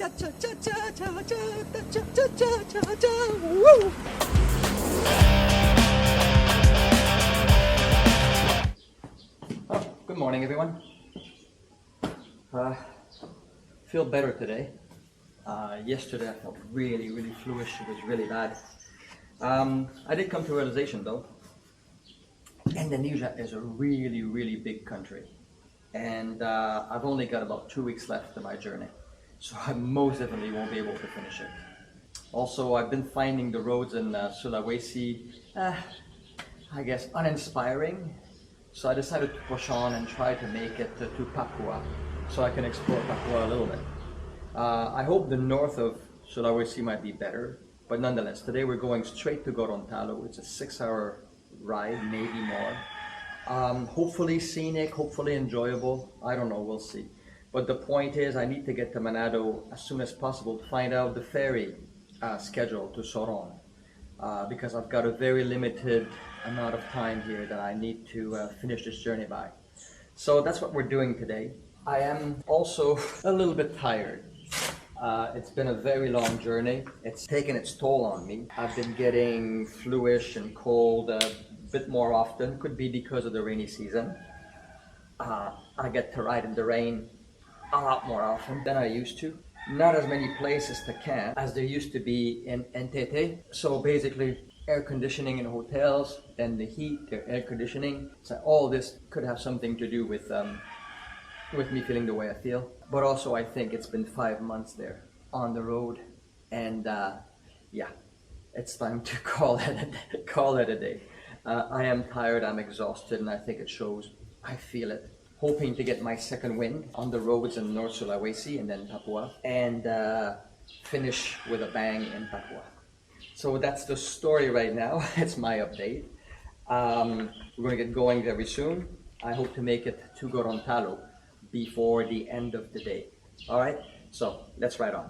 Woo! Oh, good morning, everyone. Feel better today. Yesterday I felt really fluish. It was really bad. I did come to a realization though. Indonesia is a really big country, and I've only got about 2 weeks left of my journey, so I most definitely won't be able to finish it. Also, I've been finding the roads in Sulawesi, I guess, uninspiring, so I decided to push on and try to make it to Papua, so I can explore Papua a little bit. I hope the north of Sulawesi might be better, but nonetheless, today we're going straight to Gorontalo. It's a 6-hour ride, maybe more. Hopefully scenic, hopefully enjoyable. I don't know, we'll see. But the point is, I need to get to Manado as soon as possible to find out the ferry schedule to Sorong, because I've got a very limited amount of time here that I need to finish this journey by. So that's what we're doing today. I am also a little bit tired. It's been a very long journey. It's taken its toll on me. I've been getting fluish and cold a bit more often. Could be because of the rainy season. I get to ride in the rain a lot more often than I used to. Not as many places to camp as there used to be in NTT. So basically, air conditioning in hotels, then the heat, the air conditioning. So all this could have something to do with me feeling the way I feel. But also I think it's been 5 months there on the road, and yeah, it's time to call it a day. I am tired, I'm exhausted, and I think it shows. I feel it. Hoping to get my second wind on the roads in North Sulawesi and then Papua, and finish with a bang in Papua. So that's the story right now. It's my update. We're going to get going very soon. I hope to make it to Gorontalo before the end of the day. All right, so let's ride on.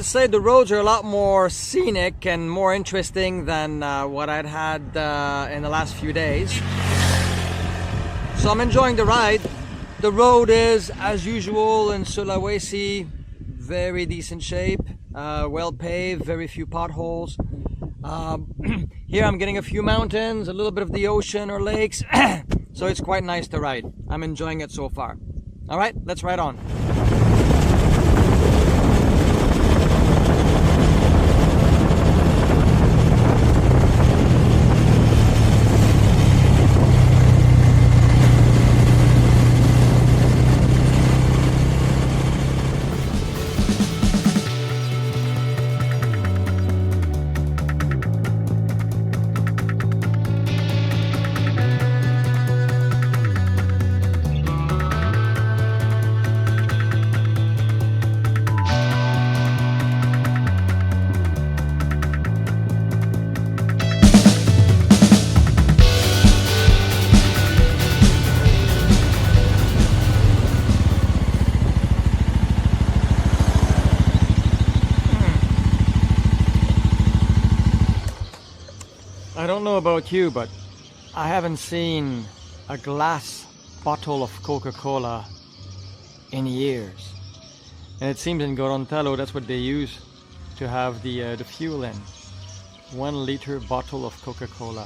say the roads are a lot more scenic and more interesting than what I'd had in the last few days. So I'm enjoying the ride. The road is, as usual in Sulawesi, very decent shape, well paved, very few potholes. Here I'm getting a few mountains, a little bit of the ocean or lakes, so it's quite nice to ride. I'm enjoying it so far. All right, let's ride on. I don't know about you, but I haven't seen a glass bottle of Coca-Cola in years. And it seems in Gorontalo that's what they use to have the fuel in. 1 liter bottle of Coca-Cola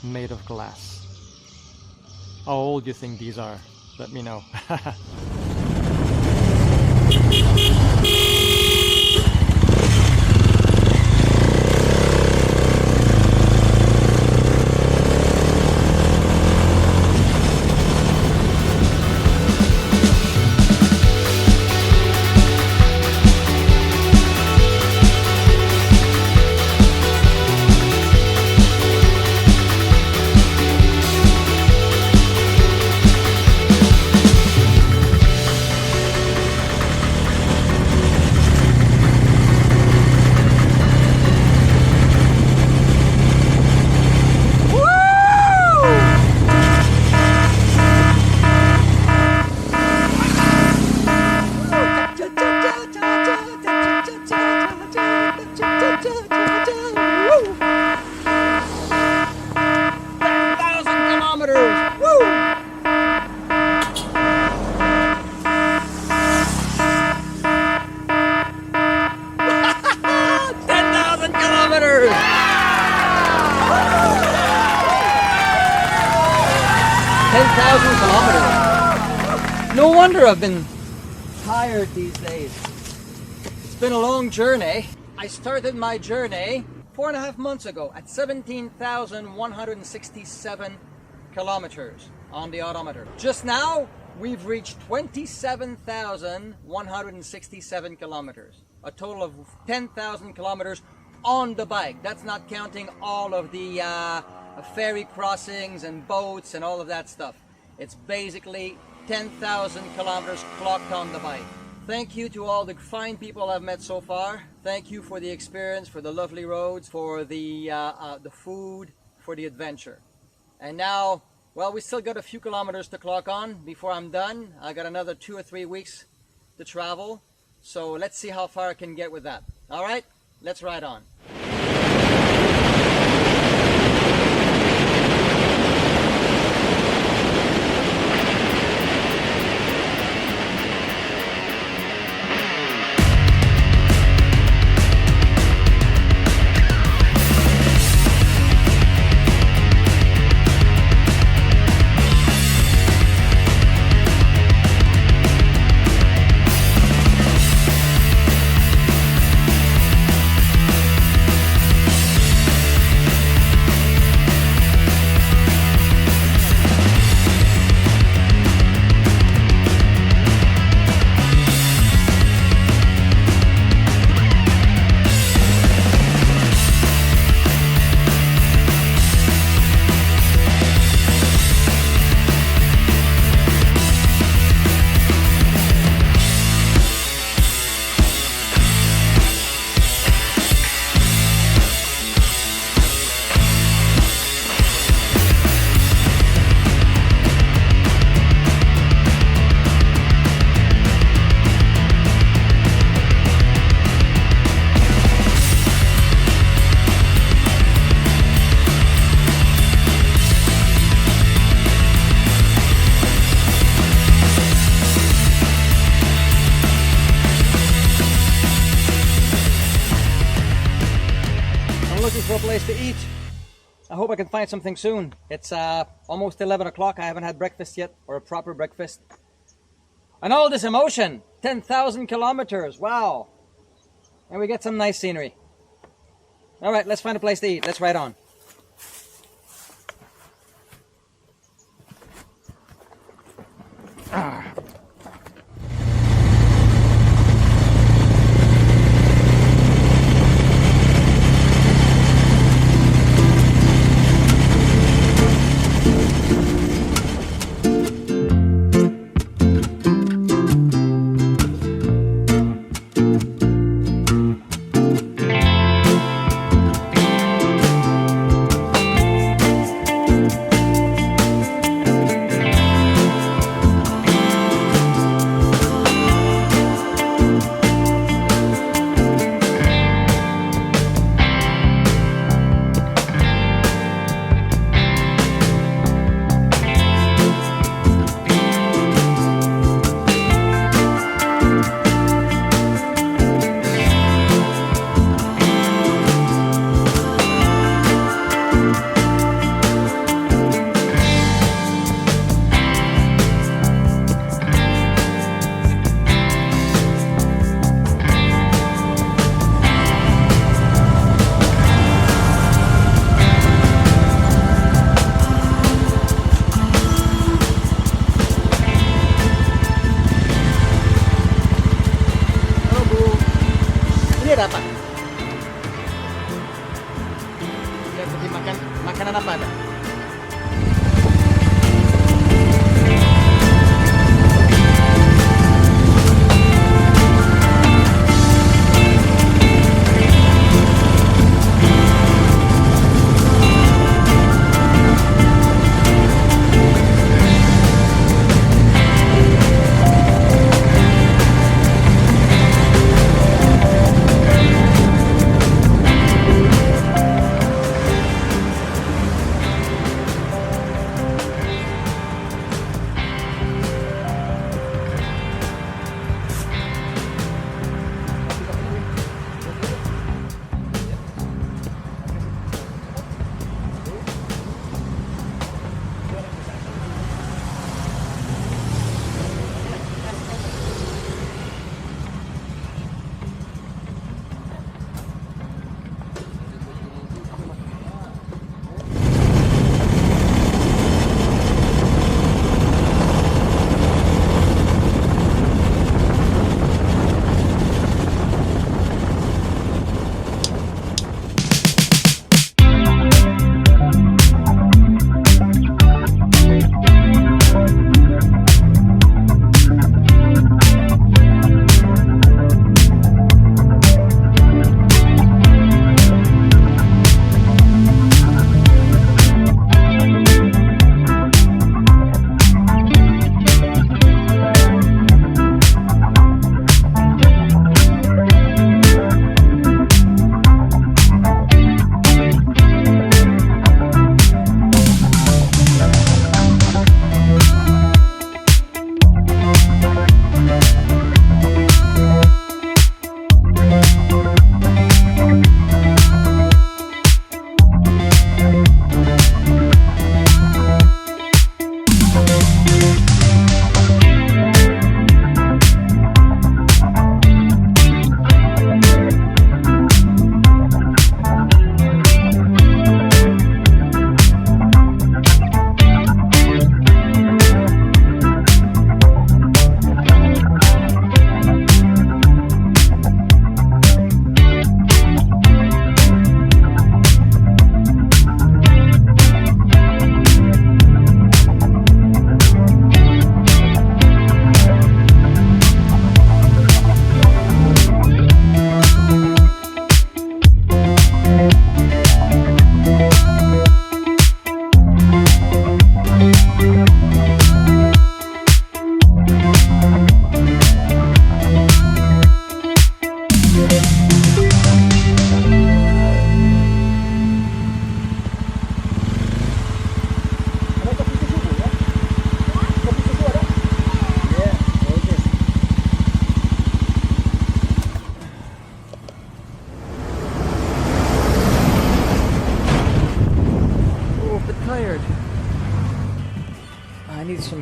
made of glass. How old do you think these are? Let me know. 10,000 kilometers. No wonder I've been tired these days. It's been a long journey. I started my journey 4.5 months ago at 17,167 kilometers on the odometer. Just now, we've reached 27,167 kilometers. A total of 10,000 kilometers on the bike. That's not counting all of the ferry crossings and boats and all of that stuff. It's basically 10,000 kilometers clocked on the bike. Thank you to all the fine people I've met so far. Thank you for the experience, for the lovely roads, for the food, for the adventure. And now, well, we still got a few kilometers to clock on before I'm done. I got another 2 or 3 weeks to travel. So let's see how far I can get with that. All right, let's ride on. I'm looking for a place to eat. I hope I can find something soon. It's almost 11 o'clock. I haven't had breakfast yet, or a proper breakfast. And all this emotion, 10,000 kilometers, wow. And we get some nice scenery. All right, let's find a place to eat. Let's ride on. Ini ada apa? Lihat seperti makanan apa ada?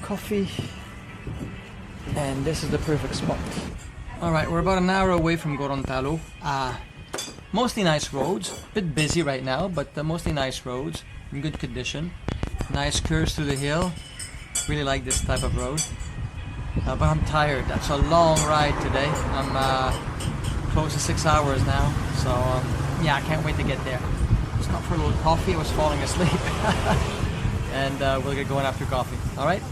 coffee, and this is the perfect spot. Alright, we're about an hour away from Gorontalo. Mostly nice roads, a bit busy right now, but mostly nice roads, in good condition. Nice curves through the hill, really like this type of road. But I'm tired, that's a long ride today. I'm close to 6 hours now, so yeah, I can't wait to get there. Stop for a little coffee, I was falling asleep. And we'll get going after coffee, alright?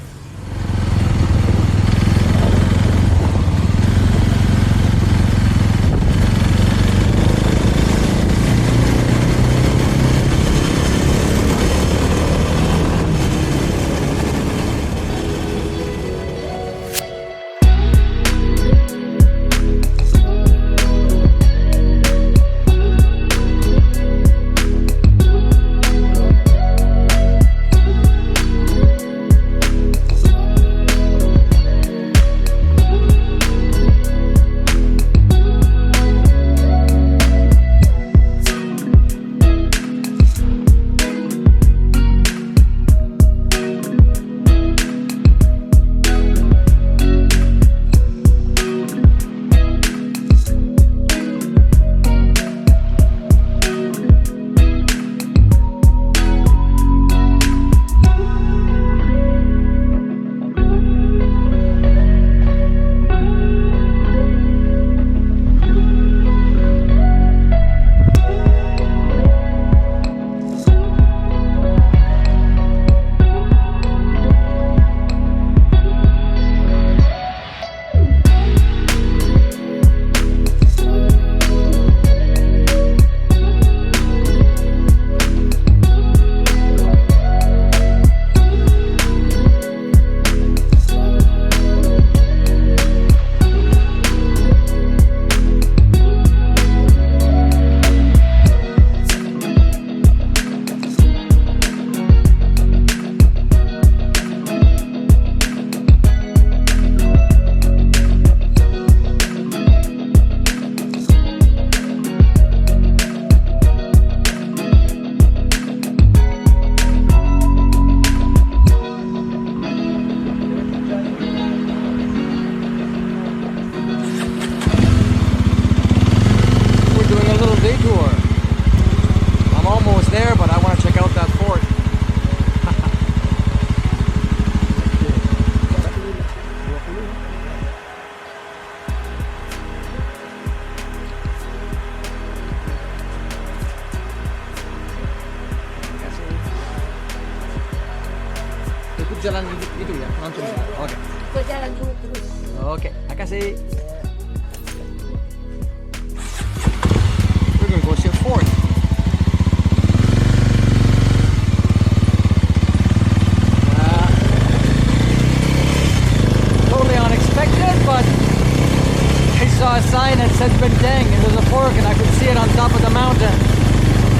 jalan gitu ya, langsung. Oke. Kok jalan dulu terus. Oke, makasih. We're gonna go see a fort. Totally unexpected, but I saw a sign that said Benteng, and there's a fork, and I could see it on top of the mountain.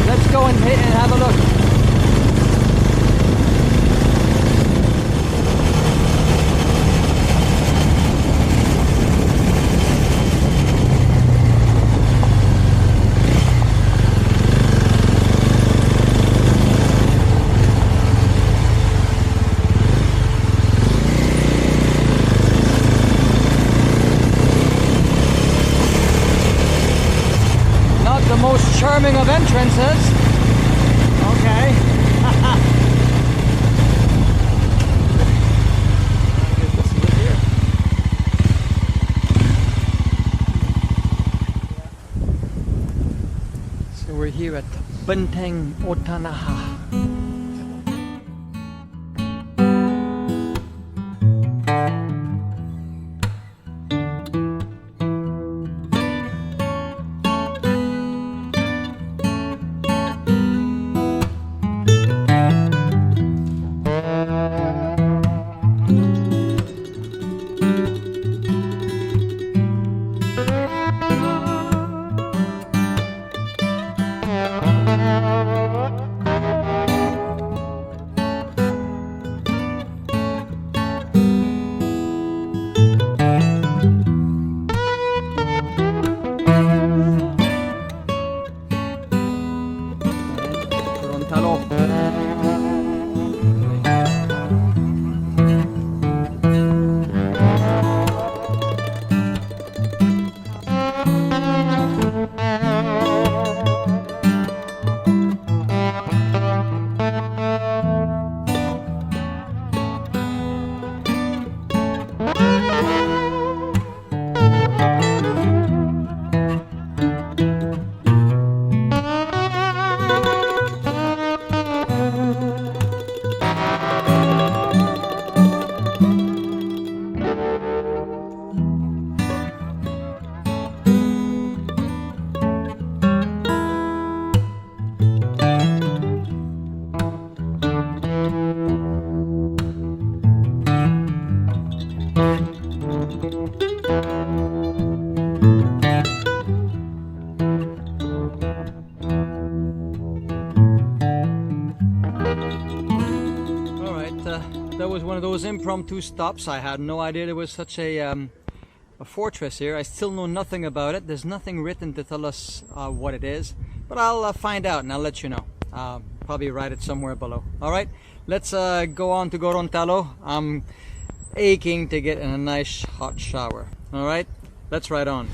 Let's go and have a look. The most charming of entrances. Okay. So we're here at Benteng Otanaha. that was one of those impromptu stops. I had no idea there was such a fortress here. I still know nothing about it. There's nothing written to tell us what it is, but I'll find out and I'll let you know. Probably write it somewhere below. All right, let's go on to Gorontalo. I'm aching to get in a nice hot shower. All right, let's ride on.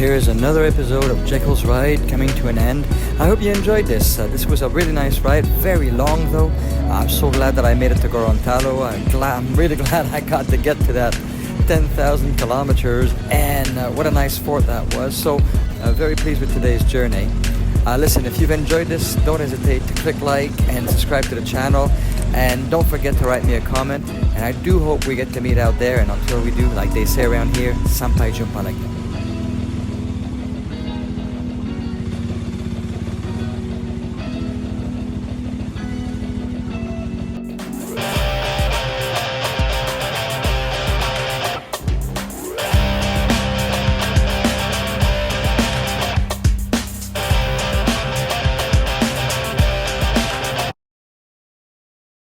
Here's another episode of Jekyll's Ride coming to an end. I hope you enjoyed this. This was a really nice ride, very long though. I'm so glad that I made it to Gorontalo. I'm really glad I got to get to that 10,000 kilometers, and what a nice fort that was. So very pleased with today's journey. Listen, if you've enjoyed this, don't hesitate to click like and subscribe to the channel, and don't forget to write me a comment. And I do hope we get to meet out there, and until we do, like they say around here, sampai jumpa lagi.